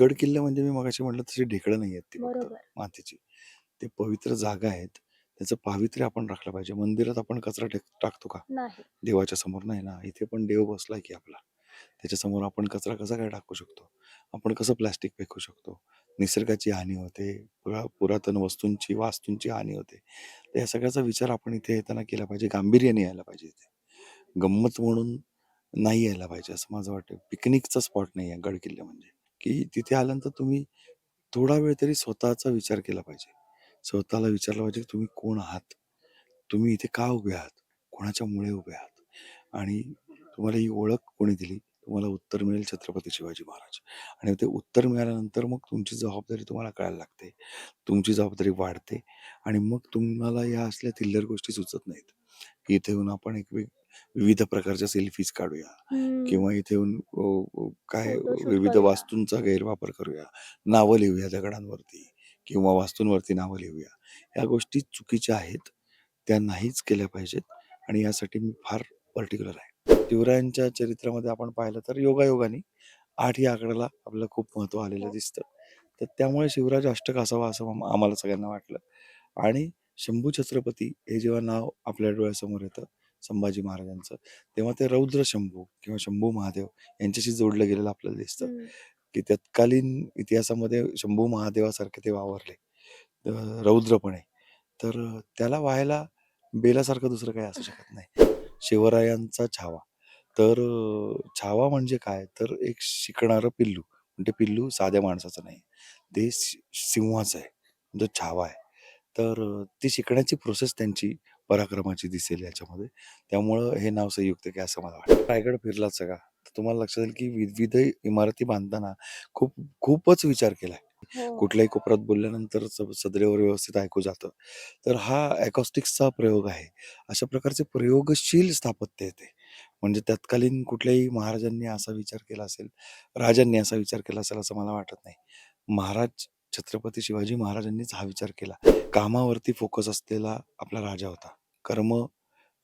गड किल्ले म्हणजे मी मगाशी म्हटलं तशी ढेकळं नाही आहेत ती फक्त बरोबर. मातीची. ते पवित्र जागा आहेत. त्याचं पावित्र्य आपण राखलं पाहिजे. मंदिरात आपण कचरा टाकतो का? नाही. देवाच्या समोर नाही ना. इथे पण देव बसलाय की आपला. त्याच्यासमोर आपण कचरा कसा काय टाकू शकतो? आपण कसं प्लास्टिक फेकू शकतो? निसर्गाची हानी होते. पुरातन वस्तूंची, वास्तूंची हानी होते. तर या सगळ्याचा विचार आपण इथे येताना केला पाहिजे. गांभीर्याने यायला पाहिजे इथे. गंमत म्हणून नाही यायला पाहिजे असं माझं वाटतं. पिकनिकचा स्पॉट नाही आहे गड-किल्ले म्हणजे. की तिथे आल्यानंतर तुम्ही थोडा वेळ तरी स्वतःचा विचार केला पाहिजे. स्वतःला विचारलं पाहिजे, की तुम्ही कोण आहात? तुम्ही इथे का उभे आहात? कोणाच्यामुळे उभे आहात? आणि तुम्हाला ही ओळख कोणी दिली? तुम्हाला उत्तर मिळेल छत्रपती शिवाजी महाराज. आणि ते उत्तर मिळाल्यानंतर मग तुमची जबाबदारी तुम्हाला कळायला लागते. तुमची जबाबदारी वाढते आणि मग तुम्हाला या असल्या थिल्लर गोष्टी सुचत नाहीत. की इथे येऊन आपण विविध प्रकारच्या सेल्फीज काढूया हं. किंवा इथे येऊन काय फोटोशूट विविध करूया. वास्तूंचा गैरवापर करूया. नावं लिहूया दगडांवरती किंवा वास्तूंवरती नावं लिहूया. या गोष्टी चुकीच्या आहेत. त्या नाहीच केल्या पाहिजेत आणि यासाठी मी फार पर्टिक्युलर आहे. शिवरायांच्या चरित्रामध्ये आपण पाहिलं तर योगायोगाने 8 या आकड्याला आपल्याला खूप महत्त्व आलेलं हो. दिसतं. तर त्यामुळे शिवराज अष्टक असावा असं आम्हाला सगळ्यांना वाटलं आणि शंभू छत्रपती हे जेव्हा नाव आपल्या डोळ्यासमोर येतं संभाजी महाराजांचं, तेव्हा ते रौद्र शंभू किंवा शंभू महादेव यांच्याशी जोडलं गेलेलं आपल्याला दिसतं, हं. की तत्कालीन इतिहासामध्ये शंभू महादेवासारखे ते वावरले. रौद्रपणे. तर त्याला व्हायला बेलासारखं दुसरं काही असू शकत नाही. शिवरायांचा छावा. तर छावा म्हणजे काय? तर एक शिकणारं पिल्लू. म्हणजे पिल्लू साध्या माणसाचं नाही. ते सिंहाचं आहे. जो छावा आहे. तर ती शिकण्याची प्रोसेस त्यांची पराक्रमाची दिसेल याच्यामध्ये. त्यामुळं हे नाव संयुक्त आहे असं मला वाटतं. रायगड फिरलात सगळा, तर तुम्हाला लक्षात येईल की विविध इमारती बांधताना खूपच विचार केलाय. हो. कुठल्याही कोपऱ्यात बोलल्यानंतर सदरेवर व्यवस्थित ऐकू जातं. तर हा अकॉस्टिक्सचा प्रयोग आहे. अशा प्रकारचे प्रयोगशील स्थापत्य आहे ते. म्हणजे तत्कालीन कुठल्याही महाराजांनी असा विचार केला असेल, राजांनी असा विचार केला असेल असं मला वाटत नाही. महाराज छत्रपती शिवाजी महाराजांनीच हा विचार केला. कामावरती फोकस असलेला आपला राजा होता.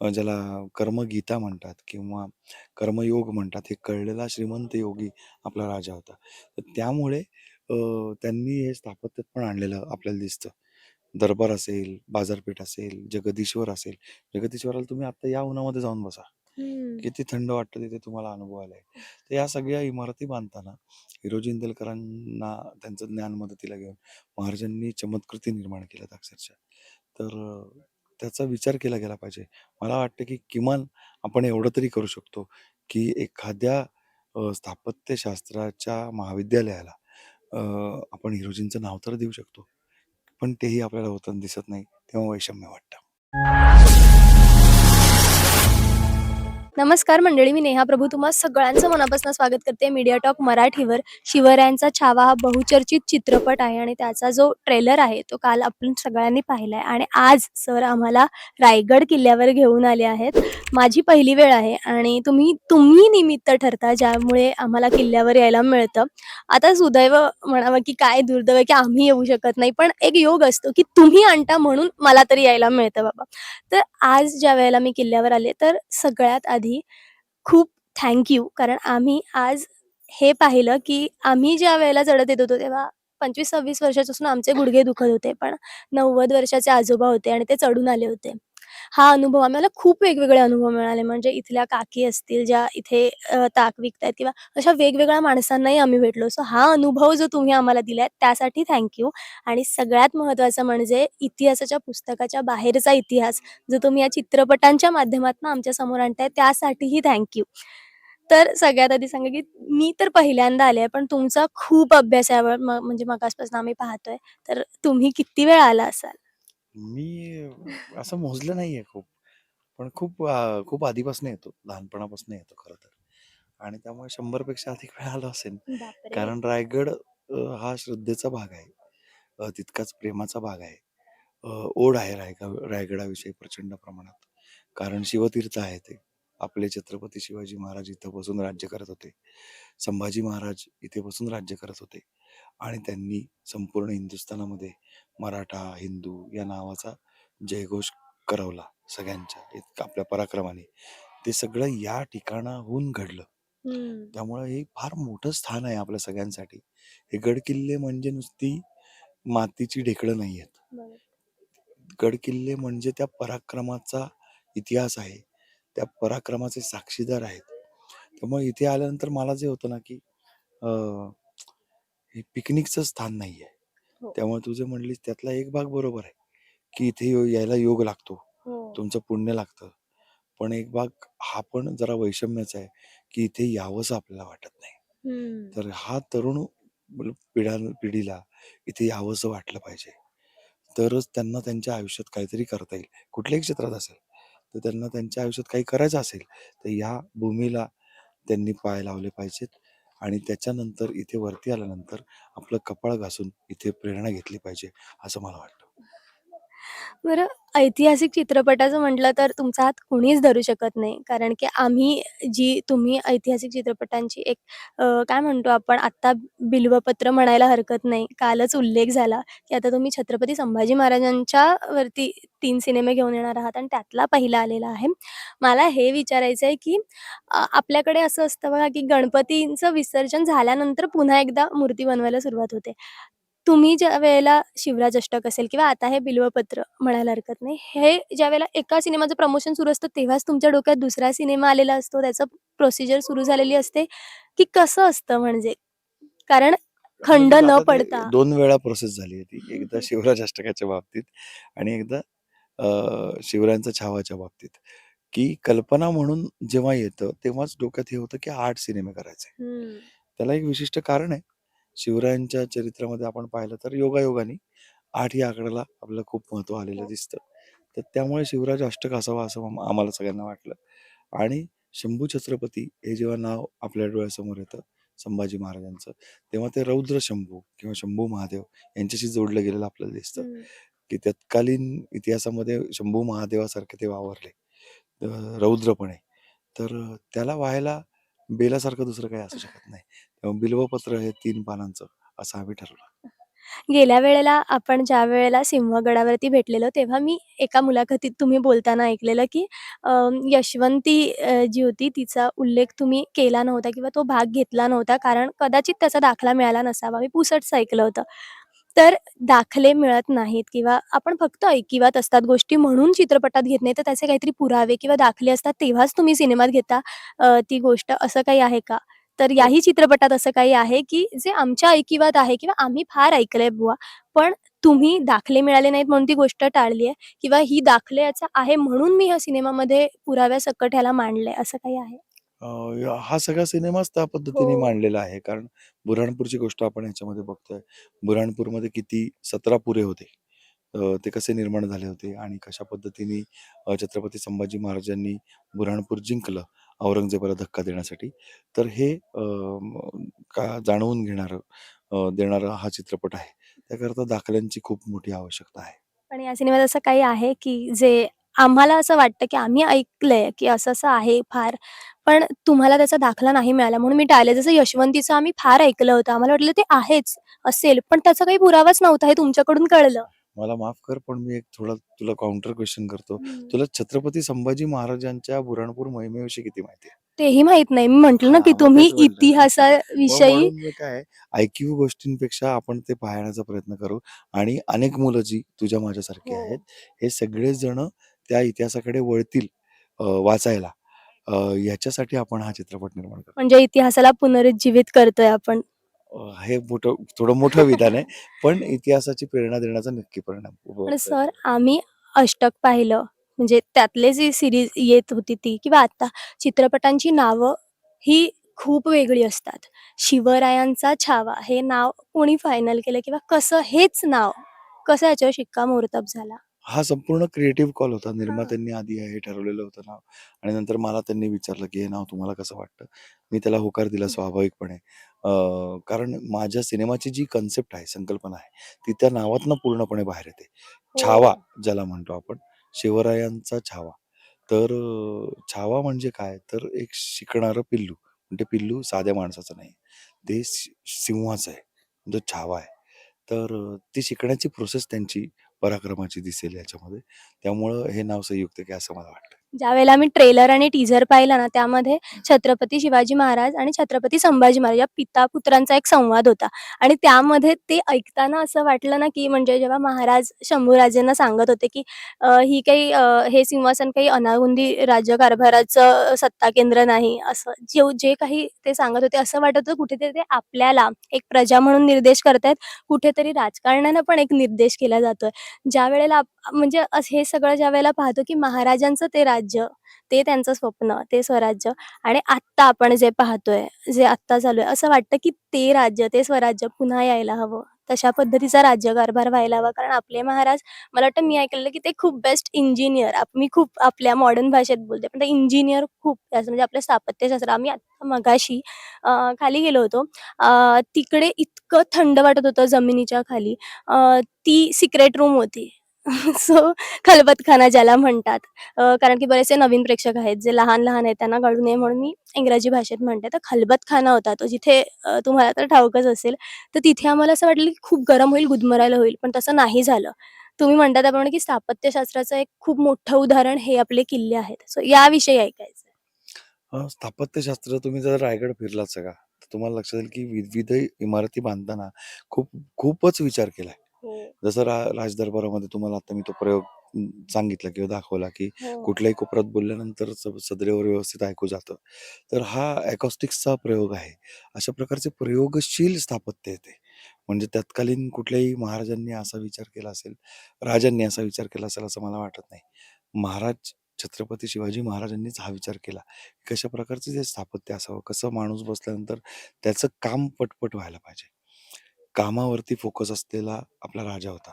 ज्याला कर्मगीता म्हणतात किंवा कर्मयोग म्हणतात, हे कळलेला श्रीमंत योगी आपला राजा होता. तर त्यामुळे त्यांनी हे स्थापत्यात पण आणलेलं आपल्याला दिसतं. दरबार असेल, बाजारपेठ असेल, जगदीश्वर असेल. जगदीश्वराला तुम्ही आत्ता या उन्हामध्ये जाऊन बसा. हं. किती थंड वाटतं तिथे तुम्हाला अनुभवायला आहे. तर या सगळ्या इमारती बांधताना हिरोजी इंदलकरांना त्यांचं ज्ञान मदतीला घेऊन महाराजांनी चमत्कृती निर्माण केल्यात अक्षरशः. तर त्याचा विचार केला गेला पाहिजे. मला वाटतं की किमान आपण एवढं तरी करू शकतो, की एखाद्या स्थापत्यशास्त्राच्या महाविद्यालयाला अ, आपण हिरोजींचं नाव तर देऊ शकतो. पण तेही आपल्याला होताना दिसत नाही. तेव्हा वैषम्य वाटतं. नमस्कार मंडळी, मी नेहा प्रभू तुम्हा सगळ्यांचं मनापासून स्वागत करते मीडिया टॉक मराठीवर. शिवरायांचा छावा हा बहुचर्चित चित्रपट आहे आणि त्याचा जो ट्रेलर आहे तो काल आपण सगळ्यांनी पाहिला आहे आणि आज सर आम्हाला रायगड किल्ल्यावर घेऊन आले आहेत. माझी पहिली वेळ आहे आणि तुम्ही निमित्त ठरता ज्यामुळे आम्हाला किल्ल्यावर यायला मिळतं. आता सुदैव म्हणावं की काय दुर्दैव आहे की आम्ही येऊ शकत नाही, पण एक योग असतो की तुम्ही आणता म्हणून मला तरी यायला मिळतं बाबा. तर आज ज्या वेळेला मी किल्ल्यावर आले, तर सगळ्यात आधी खूप थँक यू. कारण आम्ही आज हे पाहिलं, की आम्ही ज्या वेळेला चढत येत होतो, तेव्हा 25-26 वर्षापासून आमचे गुडघे दुखत होते. पण 90 वर्षाचे आजोबा होते आणि ते चढून आले होते. हा अनुभव आम्हाला खूप वेगवेगळे अनुभव मिळाले. म्हणजे इथल्या काकी असतील, ज्या इथे ताक विकतायत किंवा अशा वेगवेगळ्या माणसांनाही आम्ही भेटलो. सो हा अनुभव जो तुम्ही आम्हाला दिलाय त्यासाठी थँक आणि सगळ्यात महत्त्वाचं म्हणजे इतिहासाच्या पुस्तकाच्या बाहेरचा इतिहास जो तुम्ही या चित्रपटांच्या माध्यमातून आमच्या समोर आणताय त्यासाठीही थँक तर सगळ्यात आधी सांगा, की मी तर पहिल्यांदा आले आहे, पण तुमचा खूप अभ्यास आहे यावर म्हणजे मगासपासून आम्ही पाहतोय. तर तुम्ही किती वेळ आला असाल? मी असं मोजलं नाहीये खूप. पण खूप आधीपासून येतो. लहानपणापासून येतो खरं तर. आणि त्यामुळे 100 पेक्षा अधिक वेळा आलो असेन. बापरे! कारण रायगड हा श्रद्धेचा भाग आहे. तितकाच प्रेमाचा भाग आहे. ओढ आहे रायगडाविषयी प्रचंड प्रमाणात. कारण शिवतीर्थ आहे ते. आपले छत्रपती शिवाजी महाराज इथं बसून राज्य करत होते. संभाजी महाराज इथे बसून राज्य करत होते आणि त्यांनी संपूर्ण हिंदुस्थानामध्ये मराठा, हिंदू या नावाचा जयघोष करवला सगळ्यांच्या आपल्या पराक्रमाने. ते सगळं या ठिकाणाहून घडलं. हम्म. त्यामुळे हे फार मोठं स्थान आहे आपल्या सगळ्यांसाठी. हे गड-किल्ले म्हणजे नुसती मातीची ढेकळं नाही आहेत. बरोबर. गड-किल्ले म्हणजे त्या पराक्रमाचा इतिहास आहे. त्या पराक्रमाचे साक्षीदार आहेत. त्यामुळे इथे आल्यानंतर मला जे होतं ना, की अ, हे पिकनिकचं स्थान नाहीये. हो. त्यामुळे तू जे म्हणलीस त्यातला एक भाग बरोबर आहे, की इथे यायला योग लागतो. हो. तुमचं पुण्य लागतं. पण एक भाग हा पण जरा वैषम्याचा आहे, की इथे यावंसं आपल्याला वाटत नाही. हम्म. तर हा तरुण पिढीला इथे यावंसं वाटलं पाहिजे. तरच त्यांना त्यांच्या आयुष्यात काहीतरी करता येईल. कुठल्याही क्षेत्रात असेल, तर त्यांना त्यांच्या आयुष्यात काही करायचं असेल, तर ह्या भूमीला त्यांनी पाय लावले पाहिजेत आणि त्याच्यानंतर इथे वरती आल्यानंतर आपलं कपाळ घासून इथे प्रेरणा घेतली पाहिजे, असं मला वाटतं. बरं, ऐतिहासिक चित्रपटाचं म्हटलं तर तुमचा हात कुणीच धरू शकत नाही. कारण की तुम्ही ऐतिहासिक चित्रपटांची एक काय म्हणतो आपण आत्ता बिल्वपत्र म्हणायला हरकत नाही. कालच उल्लेख झाला, की आता तुम्ही छत्रपती संभाजी महाराजांच्या वरती 3 सिनेमे घेऊन येणार आहात आणि त्यातला पहिला आलेला आहे. मला हे विचारायचं आहे, की आपल्याकडे असं असतं बघा, की गणपतींचं विसर्जन झाल्यानंतर पुन्हा एकदा मूर्ती बनवायला सुरुवात होते. तुम्ही ज्यावेळेला शिवराज अष्टक असेल किंवा आता हे बिल्वपत्र म्हणायला हरकत नाही. हे ज्यावेळेला एका सिनेमाचं प्रमोशन सुरू असतं, तेव्हाच तुमच्या डोक्यात दुसरा सिनेमा आलेला असतो, त्याचं प्रोसिजर सुरू झालेली असते, की कसं असतं म्हणजे? कारण खंड नक्कीच न आता ते पडता. 2 वेळा प्रोसेस झाली आहे ती. एकदा शिवराज अष्टकाच्या बाबतीत आणि एकदा शिवरायांचा छावाच्या बाबतीत, की कल्पना म्हणून जेव्हा येतं, तेव्हाच डोक्यात हे होतं, की 8 सिनेमे करायचे. हं. त्याला एक विशिष्ट कारण आहे. शिवरायांच्या चरित्रामध्ये आपण पाहिलं तर योगायोगाने 8 या आकड्याला आपल्याला खूप महत्त्व आलेलं हो. दिसतं. तर त्यामुळे शिवराज अष्टक असावा असं आम्हाला सगळ्यांना वाटलं आणि शंभू छत्रपती हे जेव्हा नाव आपल्या डोळ्यासमोर येतं संभाजी महाराजांचं, तेव्हा ते रौद्र शंभू किंवा शंभू महादेव यांच्याशी जोडलं गेलेलं आपल्याला दिसतं, हं. की तत्कालीन इतिहासामध्ये शंभू महादेवासारखे ते वावरले. रौद्रपणे. तर त्याला व्हायला बेलासारखं दुसरं काही असू शकत नाही. तेव्हा बिल्वपत्र हे 3 पानांचं असं आम्ही ठरवलं. गेल्या वेळेला आपण ज्यावेळेला सिंहगडावरती भेटलेलो, तेव्हा मी एका मुलाखतीत तुम्ही बोलताना ऐकलेलं, की अ, यशवंती जी होती तिचा उल्लेख तुम्ही केला नव्हता किंवा तो भाग घेतला नव्हता, कारण कदाचित त्याचा दाखला मिळाला नसावा. मी पुसटचं ऐकलं होतं. तर दाखले मिळत नाहीत किंवा आपण फक्त ऐकिवात असतात गोष्टी म्हणून चित्रपटात घेत नाही, तर त्याचे काहीतरी पुरावे किंवा दाखले असतात, तेव्हाच तुम्ही सिनेमात घेता ती गोष्ट. असं काही आहे का? तर हो. याही चित्रपटात असं काही आहे, की जे आमच्या ऐकिवात आहे किंवा आम्ही फार ऐकलंय बुवा, पण तुम्ही दाखले मिळाले नाहीत म्हणून ती गोष्ट टाळली आहे किंवा ही दाखल्याचं आहे म्हणून मी ह्या सिनेमामध्ये पुराव्यासकट ह्याला मांडलंय, असं काही आहे? अ, हा सगळा सिनेमाच त्या हो. पद्धतीने मांडलेला आहे. कारण बुऱ्हाणपूरची गोष्ट आपण ह्याच्यामध्ये बघतोय. बुऱ्हाणपूरमध्ये किती 17 पुरे होते. ते कसे निर्माण झाले होते आणि कशा पद्धतीने छत्रपती संभाजी महाराजांनी बुऱ्हाणपूर जिंकलं औरंगजेबाला धक्का देण्यासाठी. तर हे का जाणवून देणारा हा चित्रपट आहे. त्याकरता दाखल्यांची खूप मोठी आवश्यकता आहे. पण या सिनेमात असं काही आहे, की जे आम्हाला असं वाटतं, की आम्ही ऐकलंय, की असं-असं आहे फार, पण तुम्हाला त्याचा दाखला नाही मिळाला म्हणून मी टाळले. जसं यशवंतीचं आम्ही फार ऐकलं होतं. आम्हाला वाटलं ते आहेच, असेल, पण त्याचा काही पुरावाच नव्हता हे तुमच्याकडून कळलं. मला माफ कर, पण मी एक थोडा तुला काउंटर क्वेश्चन करतो. हं. तुला छत्रपती संभाजी महाराजांच्या बुऱ्हाणपूर मोहिमेविषयी किती माहिती आहे? तेही माहीत नाही. मी म्हटलं ना, की हां, मग तुम्ही तेच बोलतोय ना. मग इतिहासाविषयी. म्हणून मी काय ऐकीव गोष्टींपेक्षा आपण ते पाहण्याचा प्रयत्न करू आणि अनेक मुलं जी तुझ्या माझ्यासारखी हो. आहेत, हे सगळेच जण त्या इतिहासाकडे वळतील वाचायला. ह्याच्यासाठी आपण हा चित्रपट निर्माण करतो. म्हणजे इतिहासाला पुनरुज्जीवित करतोय आपण. हे थोडं मोठं विधान आहे, पण इतिहासाची प्रेरणा देण्याचा नक्की पण सर, प्रयत्न. आम्ही अष्टक पाहिलं, म्हणजे त्यातले जी सीरीज येत होती ती किंवा आता चित्रपटांची नावं ही खूप वेगळी असतात. शिवरायांचा छावा हे नाव कोणी फायनल केलं किंवा कसं हेच नाव, कसं याच्यावर शिक्कामोर्तब झाला? हा संपूर्ण क्रिएटिव्ह कॉल होता. हां. निर्मात्यांनी आधी हे ठरवलेलं होतं नाव आणि नंतर मला त्यांनी विचारलं, की "हे नाव तुम्हाला कसं वाटतं?" मी त्याला होकार दिला स्वाभाविकपणे. कारण माझ्या सिनेमाची जी कन्सेप्ट आहे, संकल्पना आहे, ती त्या नावातनं पूर्णपणे बाहेर येते. हो. छावा ज्याला म्हणतो आपण, शिवरायांचा छावा. तर छावा म्हणजे काय? तर एक शिकणारं पिल्लू. म्हणजे पिल्लू साध्या माणसाचं नाही. ते सिंहाचं आहे. जो छावा आहे. तर ती शिकण्याची प्रोसेस त्यांची पराक्रमाची दिसेल याच्यामध्ये. त्यामुळं हे नाव संयुक्त आहे असं मला वाटतं. ज्यावेळेला आम्ही ट्रेलर आणि टीझर पाहिला ना, त्यामध्ये छत्रपती शिवाजी महाराज आणि छत्रपती संभाजी महाराज या पिता-पुत्रांचा एक संवाद होता आणि त्यामध्ये ते ऐकताना असं वाटलं ना, की म्हणजे जेव्हा महाराज शंभूराजेंना सांगत होते, की ही काही हे सिंहासन काही अनागोंदी राज्यकारभाराचं सत्ता केंद्र नाही, असं जे काही ते सांगत होते, असं वाटत होतं कुठेतरी ते आपल्याला एक प्रजा म्हणून निर्देश करतायत, कुठेतरी राजकारण्यानं पण एक निर्देश केला जातोय. ज्यावेळेला म्हणजे हे सगळं ज्यावेळेला पाहतो, की महाराजांचं ते राज्य, ते त्यांचं स्वप्न, ते स्वराज्य आणि आत्ता आपण जे पाहतोय, जे आत्ता चालू आहे, असं वाटतं, की ते राज्य, ते स्वराज्य पुन्हा यायला हवं. तशा पद्धतीचा राज्यकारभार व्हायला हवा. कारण आपले महाराज मला वाटतं मी ऐकलेलं, की ते खूप बेस्ट इंजिनिअर. मी खूप आपल्या मॉडर्न भाषेत बोलते, पण ते इंजिनिअर खूप असं म्हणजे आपलं स्थापत्यशास्त्र आम्ही आत्ता मगाशी खाली गेलो होतो. तिकडे इतकं थंड वाटत होतं जमिनीच्या खाली. ती सिक्रेट रूम होती. सो खलबतखाना ज्याला म्हणतात. कारण की बरेचसे नवीन प्रेक्षक आहेत, जे लहान-लहान आहेत, त्यांना कळू नये म्हणून मी इंग्रजी भाषेत म्हणते. तर खलबतखाना होता तो, जिथे तुम्हाला तर ठाऊकच असेल. तर तिथे आम्हाला असं वाटलं, की खूप गरम होईल, गुदमरायला होईल, पण तसं नाही झालं. तुम्ही म्हणता त्याप्रमाणे, की स्थापत्यशास्त्राचं एक खूप मोठं उदाहरण हे आपले किल्ले आहेत. सो याविषयी ऐकायचं स्थापत्यशास्त्र तुम्ही जर रायगड फिरलात सगळा, तर तुम्हाला लक्षात येईल की विविध इमारती बांधताना खूपच विचार केलाय. हो, जसं राजदरबारामध्ये तुम्हाला आता मी तो प्रयोग सांगितला किंवा दाखवला, की हो. कुठल्याही कोपऱ्यात बोलल्यानंतर सदरेवर व्यवस्थित ऐकू जातं. तर हा अकॉस्टिक्सचा प्रयोग आहे. अशा प्रकारचे प्रयोगशील स्थापत्य आहे ते. म्हणजे तत्कालीन कुठल्याही महाराजांनी असा विचार केला असेल, राजांनी असा विचार केला असेल असं मला वाटत नाही. महाराज छत्रपती शिवाजी महाराजांनीच हा विचार केला. कशा प्रकारचं ते स्थापत्य असावं, कसं माणूस बसल्यानंतर त्याचं काम पटपट व्हायला पाहिजे. कामावरती फोकस असलेला आपला राजा होता.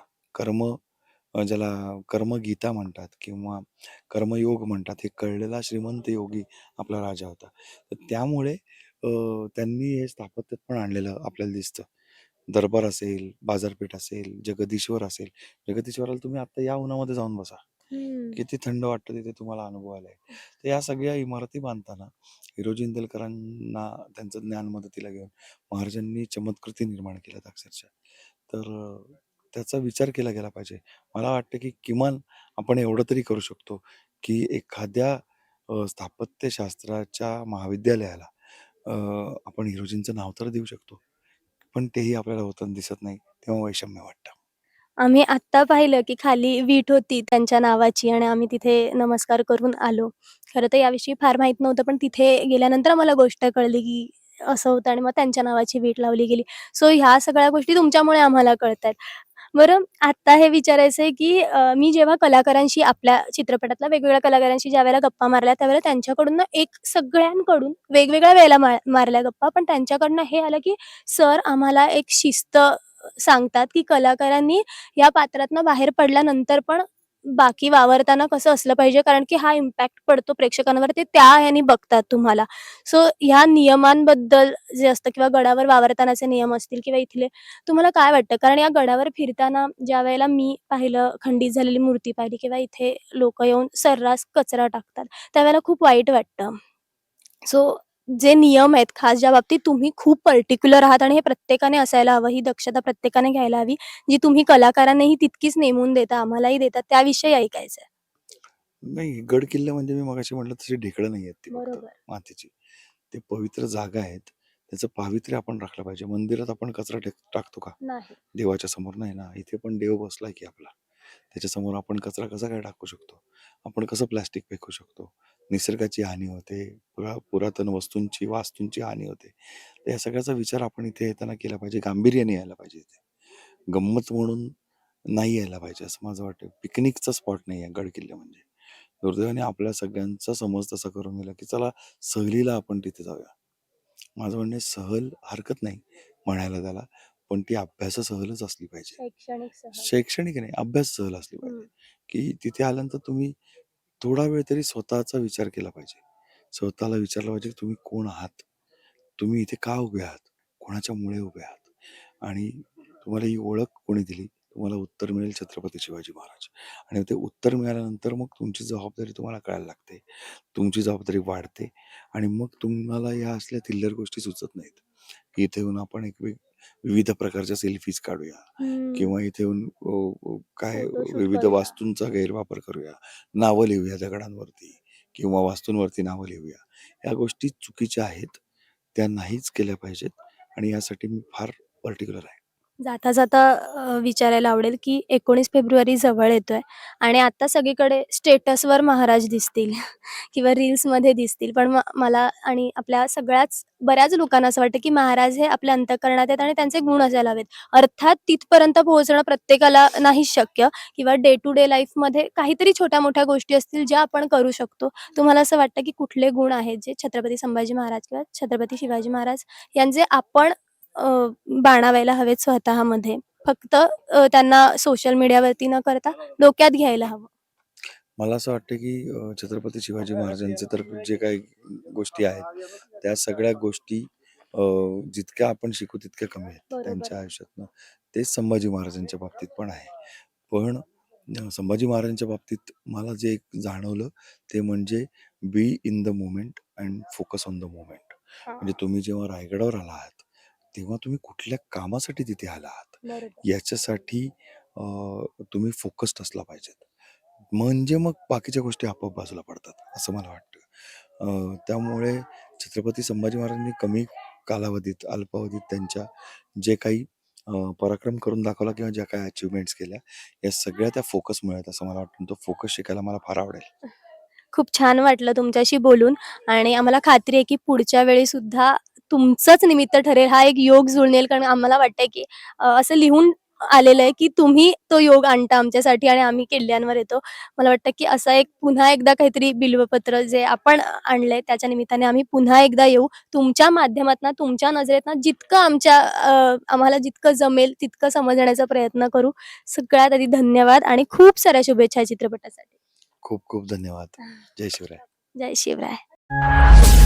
ज्याला कर्मगीता म्हणतात किंवा कर्मयोग म्हणतात, हे कळलेला श्रीमंत योगी आपला राजा होता. तर त्यामुळे त्यांनी हे स्थापत्यात पण आणलेलं आपल्याला दिसतं. दरबार असेल, बाजारपेठ असेल, जगदीश्वर असेल. जगदीश्वराला तुम्ही आत्ता या उन्हामध्ये जाऊन बसा. हं. किती थंड वाटतं तिथे तुम्हाला अनुभवायला येईल. तर या सगळ्या इमारती बांधताना हिरोजी इंदलकरांना त्यांचं ज्ञान मदतीला घेऊन महाराजांनी चमत्कृती निर्माण केल्यात अक्षरशः. तर त्याचा विचार केला गेला पाहिजे. मला वाटतं की किमान आपण एवढं तरी करू शकतो, की एखाद्या स्थापत्यशास्त्राच्या महाविद्यालयाला अ, आपण हिरोजींचं नाव तर देऊ शकतो. पण तेही आपल्याला होताना दिसत नाही. तेव्हा वैषम्य वाटतं. आम्ही आत्ता पाहिलं, की खाली वीट होती त्यांच्या नावाची आणि आम्ही तिथे नमस्कार करून आलो. खरं तर याविषयी फार माहीत नव्हतं, पण तिथे गेल्यानंतर आम्हाला गोष्ट कळली, की असं होतं आणि मग त्यांच्या नावाची वीट लावली गेली. सो ह्या सगळ्या गोष्टी तुमच्यामुळे आम्हाला कळतायत. बरं आत्ता हे विचारायचं आहे, की मी जेव्हा कलाकारांशी आपल्या चित्रपटातल्या वेगवेगळ्या कलाकारांशी ज्यावेळेला गप्पा मारल्या, त्यावेळेला त्यांच्याकडून ना एक सगळ्यांकडून वेगवेगळ्या वेळेला मारल्या गप्पा, पण त्यांच्याकडनं हे आलं, की सर आम्हाला एक शिस्त सांगतात, की कलाकारांनी या पात्रातनं बाहेर पडल्यानंतर पण बाकी वावरताना कसं असलं पाहिजे, कारण की हा इम्पॅक्ट पडतो प्रेक्षकांवर, ते त्या ह्यानी बघतात तुम्हाला. सो ह्या नियमांबद्दल जे असतं किंवा गडावर वावरतानाचे नियम असतील किंवा इथले तुम्हाला काय वाटतं? कारण या गडावर फिरताना ज्यावेळेला मी पाहिलं, खंडित झालेली मूर्ती पाहिली किंवा इथे लोकं येऊन सर्रास कचरा टाकतात, त्यावेळेला खूप वाईट वाटतं. सो जे नियम आहेत खास ज्या बाबतीत तुम्ही खूप पर्टिक्युलर आहात आणि हे प्रत्येकाने असायला हवं, ही दक्षता प्रत्येकाने घ्यायला हवी, जी तुम्ही कलाकारांनाही तितकीच नेमून देता, आम्हालाही देता, त्याविषयी ऐकायचंय. नाही, गड किल्ले म्हणजे मी मगाशी म्हटलं तशी ढेकळं नाही आहेत ती फक्त बरोबर. मातीची. ते पवित्र जागा आहेत. त्याचं पावित्र्य आपण राखलं पाहिजे. मंदिरात आपण कचरा टाकतो का? नाही. देवाच्या समोर नाही ना. इथे पण देव बसलाय की आपला. त्याच्यासमोर आपण कचरा कसा काय टाकू शकतो? आपण कसं प्लास्टिक फेकू शकतो? निसर्गाची हानी होते. पुरातन वस्तूंची, वास्तूंची हानी होते. तर या सगळ्याचा विचार आपण इथे येताना केला पाहिजे. गांभीर्याने यायला पाहिजे इथे. गंमत म्हणून नाही यायला पाहिजे असं माझं वाटतं. पिकनिकचा स्पॉट नाही आहे गड किल्ले म्हणजे. दुर्दैवाने आपल्या सगळ्यांचा समज तसा करून गेला, की चला सहलीला आपण तिथे जाऊया. माझं म्हणणं आहे सहल हरकत नाही म्हणायला त्याला, पण ती अभ्यास सहलच असली पाहिजे. शैक्षणिक सहल. शैक्षणिक नाही, अभ्यास सहल असली हं. पाहिजे, की तिथे आल्यानंतर तुम्ही थोडा वेळ तरी स्वतःचा विचार केला पाहिजे. स्वतःला विचारलं पाहिजे, की तुम्ही कोण आहात? तुम्ही इथे का उभे आहात? कोणाच्यामुळे उभे आहात? आणि तुम्हाला ही ओळख कोणी दिली? तुम्हाला उत्तर मिळेल छत्रपती शिवाजी महाराज. आणि ते उत्तर मिळाल्यानंतर मग तुमची जबाबदारी तुम्हाला कळायला लागते. तुमची जबाबदारी वाढते आणि मग तुम्हाला या असल्या थिल्लर गोष्टी सुचत नाहीत. इथे येऊन आपण विविध प्रकारच्या सेल्फीज काढूया हं. किंवा इथे येऊन काय फोटोशूट विविध करूया. वास्तूंचा गैरवापर करूया. नावं लिहूया दगडांवरती किंवा वास्तूंवरती नावं लिहूया. या गोष्टी चुकीच्या आहेत. त्या नाहीच केल्या पाहिजेत आणि यासाठी मी फार पर्टिक्युलर आहे. जाता जाता विचारायला आवडेल, की 19 फेब्रुवारी जवळ येतोय आणि आता सगळीकडे स्टेटसवर महाराज दिसतील किंवा रील्समध्ये दिसतील. पण मला आणि आपल्या बऱ्याच लोकांना असं वाटतं, की महाराज हे आपल्या अंतःकरणात आहेत आणि त्यांचे गुण असायला हवेत. अर्थात तिथपर्यंत पोहोचणं प्रत्येकाला नाहीच शक्य किंवा डे टू डे लाईफमध्ये काहीतरी छोट्या-मोठ्या गोष्टी असतील, ज्या आपण करू शकतो. तुम्हाला असं वाटतं, की कुठले गुण आहेत, जे छत्रपती संभाजी महाराज किंवा छत्रपती शिवाजी महाराज यांचे आपण अ, बाणावायला हवेत स्वतःमध्ये. फक्त त्यांना सोशल मीडियावरती न करता डोक्यात घ्यायला हवं. मला असं वाटतं की छत्रपती शिवाजी महाराजांचे तर जे काही गोष्टी आहेत त्या सगळ्या गोष्टी अ, जितक्या आपण शिकू तितक्या कमी आहेत बरोबर. त्यांच्या आयुष्यातनं. तेच संभाजी महाराजांच्या बाबतीत पण आहे. पण संभाजी महाराजांच्या बाबतीत मला जे एक जाणवलं ते म्हणजे be in the moment and focus on the moment. म्हणजे तुम्ही जेव्हा रायगडावर आला आहात तेव्हा तुम्ही कुठल्या कामासाठी तिथे आला आहात बरोबर. याच्यासाठी तुम्ही फोकस्ड असला पाहिजेत. म्हणजे मग बाकीच्या गोष्टी आपोआप बाजूला पडतात असं मला वाटतं. त्यामुळे छत्रपती संभाजी महाराजांनी कमी कालावधीत, अल्पावधीत त्यांच्या जे काही पराक्रम करून दाखवला किंवा ज्या काही अचीव्हमेंट्स केल्या, या सगळ्या त्या फोकसमुळे आहेत असं मला वाटतं. तो फोकस शिकायला मला फार आवडेल. खूप छान वाटलं तुमच्याशी बोलून आणि आम्हाला खात्री आहे, की पुढच्या वेळी सुद्धा तुमचंच निमित्त ठरेल, हा एक योग जुळून येईल. कारण आम्हाला वाटतंय, की असं लिहून आलेलं आहे, की तुम्ही तो योग आणता आमच्यासाठी आणि आम्ही किल्ल्यांवर येतो. मला वाटतं, की असा एक पुन्हा एकदा काहीतरी बिल्वपत्र जे आपण आणलंय त्याच्या निमित्ताने आम्ही पुन्हा एकदा येऊ. तुमच्या माध्यमातनं, तुमच्या नजरेतनं जितकं आम्हाला जितकं जमेल तितकं समजण्याचा प्रयत्न करू. सगळ्यात आधी धन्यवाद आणि खूप साऱ्या शुभेच्छा चित्रपटासाठी. खूप खूप धन्यवाद. जय शिवराय. जय शिवराय.